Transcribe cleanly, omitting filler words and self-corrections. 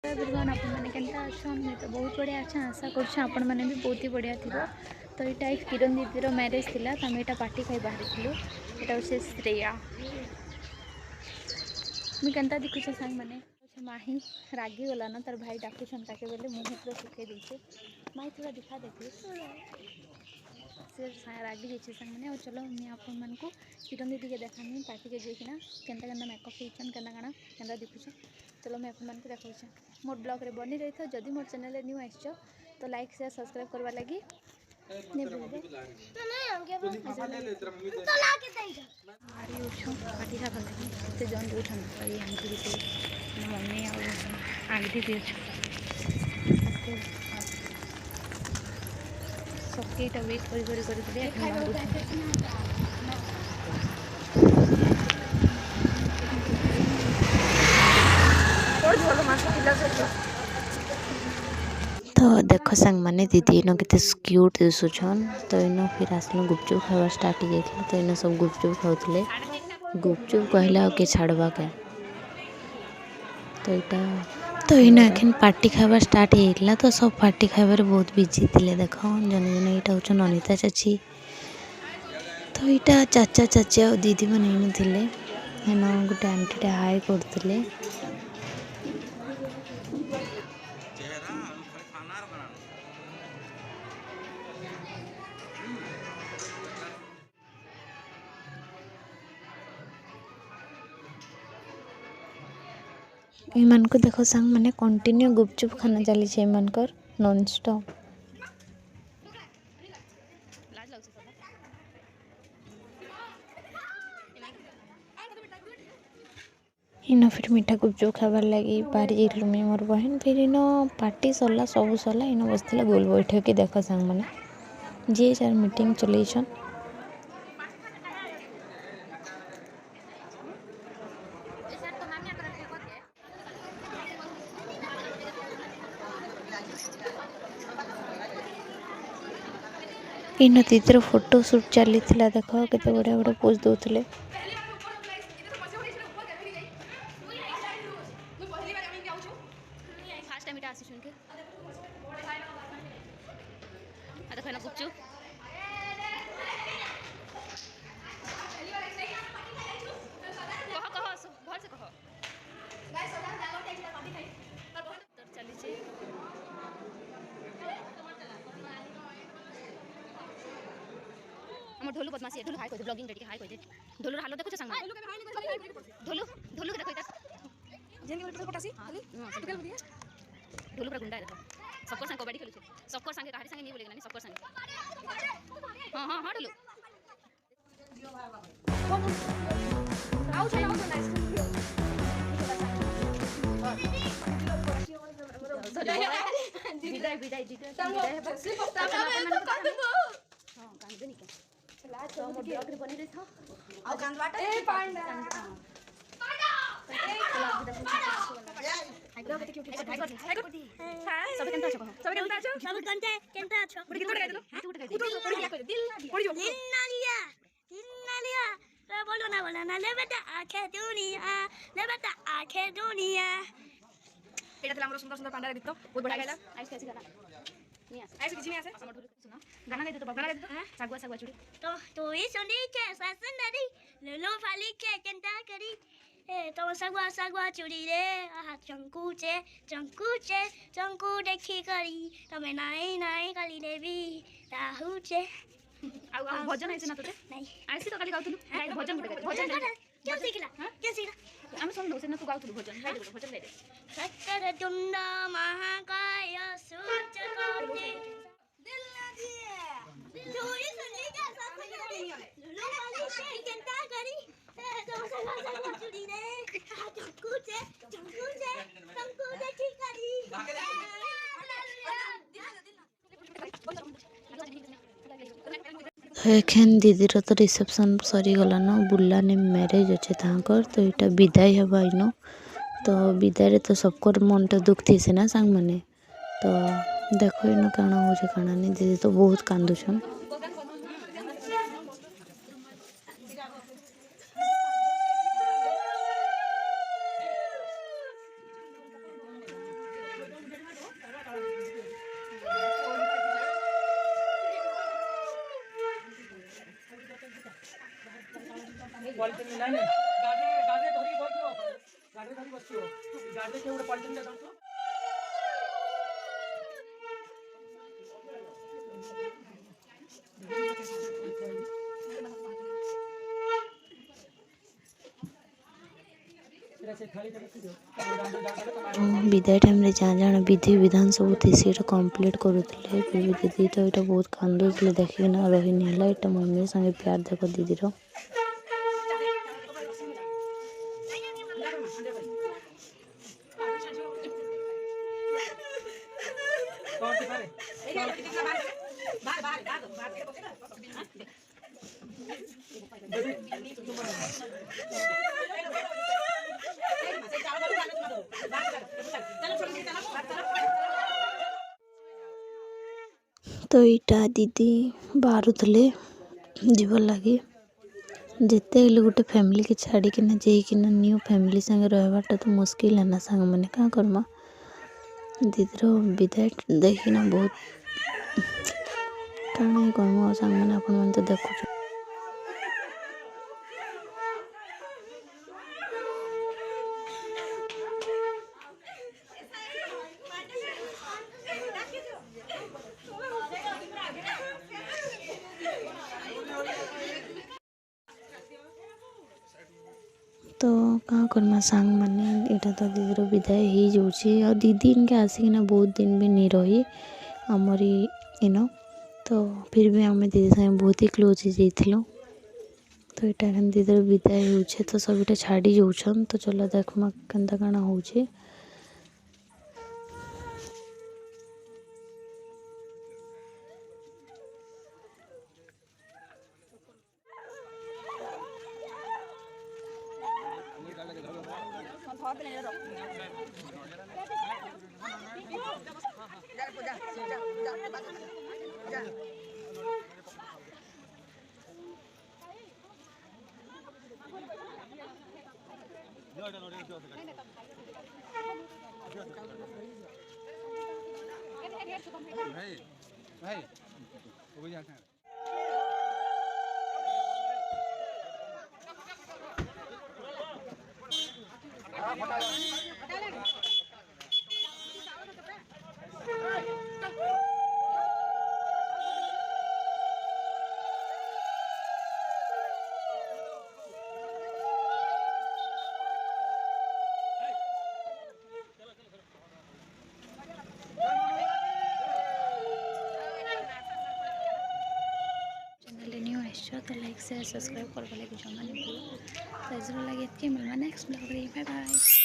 Everyone आपण मैंने केनता अच्छन मुझे तो बहुत बढ़िया अच्छा आशा कर आपण मैंने भी बहुत ही बढ़िया थी। तो यहाँ किरण दीदी मैरेज थी तो आम यहाँ पार्टी खाई बाहर थी। यहाँ हूँ श्रेया मुझे केनता देखुचे सांग मैंने माही रागी गला ना तार भाई डाकुन ताके बोले मुँह पूरा सुखे दीचे माही थोड़ा दिखा देती से रागी जाइए सांग मैंने और चलो मुझे आपण मान को किरण दीदी के देखानी पार्टी के जाइना केनता केनता मेकअप होचन केनता काଣା केनता देखुचे चलो मैं अपन को देखा मोर ब्लॉग रे बनी रही था। जदि मोर चैनल न्यू आस तो लाइक शेयर सब्सक्राइब करवा लगी नहीं भूलबे पार्टी खा लगी से जन दूसरा ये आंटी भी मम्मी आंटी भी अच्छे सबकेटा वेट तो देखो संग मैंने दीदी इन के क्यूट दिशुन तो इन फिर आसल गुपचुप खावा स्टार्ट हो जाता तो इन सब गुपचुप खाऊले गुपचुप कहला के छाड़वा के तो यहाँ तो इन एखन पार्टी खावा स्टार्ट होता तो सब पार्टी खाबार बहुत बिजी थे देख जन जन यहाँ हूँ ननीता चाची तो यहाँ चाचा चाची आ दीदी मैंने इन थे गोटे आंटी हाई करते इन को देखो सांग मैंने कंटिन्यू गुपचुप खाना चली नॉन स्टॉप इन फिर मीठा गुपचुप खाबार लगी पारी जाइलु मैं मोर बहन फिर इन पार्टी सरला सब सरला इन बसला गोल बैठक देख सांग मैंने जी चार मीटिंग चलैछन इन दीदर फोटो शूट चली देख केते बढ़िया बढ़िया पोज दौले हम ढोलू बदमाशी ढोलू हाय कोइ ब्लॉगिंग रेडी हाय कोइ ढोलू हालो देखो संग ढोलू ढोलू के देखो इधर जेन के बोल पटासी खाली टिकल बुदिया ढोलू पूरा गुंडा है देखो सबको संग कबड्डी खेलु छे सबको संग कहारी संग नहीं बोलेगा नहीं सबको संग हां हां हां ढोलू आओ चलो नाइस विदाई विदाई विदाई हां कांदे नहीं चला तो मोर ब्लॉग रे बनी रही था आ कांद बाटा ए पांडा पांडा आइलो कते क्यों हाय कर सब केनता छ सब केनता छ बड़ी कितो गाय देलो तू पड़ी गया दिल ना लिया रे बोलो ना ले बेटा आंखें दुनिया एटा तला हमरो सुंदर सुंदर पांडा रे दितो बहुत बढ़िया गायला आइस कैसी गाना ऐसे किसी नहीं ऐसे हमर ढोल सुना गाना गा दे तो गाना गा दे सागवा सागवा चुड़ी तो ये सुनी के सासनरी लो फाली के केनता करी ए तो सागवा सागवा चुड़ी रे आ चंकू देखी करी तमे नाई काली देवी ताहुचे आ भजन ऐसे ना तोते नहीं ऐसे तो खाली गाउतलु भजन भजन क्यों सीखला हम सुन लो से ना तू गाउतलु भजन गाइ दे भजन गाइ दे सक्कर दुंडा महाकाय सूचकोटे दिल ना दिए चोरी सुनी के सासनरी लो वाली से केनता करी तो सागवा चुड़ी रे चंकू देखी करी एखन दीदीर तो रिसेप्शन सरीगला न बुलाने मैरेज अच्छे तो यहाँ विदाई हवा इन तो विदाई तो सबको मन टा दुख थी ना सांग मैंने तो देख इन कण हो कण नहीं दीदी तो बहुत कांदुछन पॉलिटिन नहीं नहीं गाड़ी गाड़ी धरी बसियो गाड़ी धरी बसियो गाड़ी के ଗୋଟେ पॉलिटिन दे दो विदाई टाइम रे जहाँ जहाँ विधि विधान सब थी सीटा कंप्लीट करूले फिर भी दीदी तो यहाँ बहुत कांदुले देखिना रही है यहाँ मम्मी संगे प्यार देख दीदी रो तो यहाँ दीदी बाहरुले जीवन लगे जिते गोटे फैमिली के छाड़िकिना जाइकिना न्यू फैमिली संगे रहबाटा तो मुश्किल है ना सांग मैंने क्या करमा दीदीर विदाई देखिना बहुत कण ही करमा सांग मैंने आपण मैंने तो देखु तो कहाँ करमा सांग मैंने यहाँ तो दीदीर विदाई हो जाऊँगी और दीदी इनके आसिकिना बहुत दिन भी नहीं रही आमरी इन तो फिर भी आम दीदी संगे बहुत ही क्लोज हो जाइलु तो यहाँ दीदीर विदाई हो तो सब छाड़ी जाऊन तो चलो देखमा केन्ता काଣା होचे तो लाइक शेयर सब्सक्राइब कर लगे जमा नहीं तो लगे मिलवा नेक्स्ट ब्लॉग बाय बाय।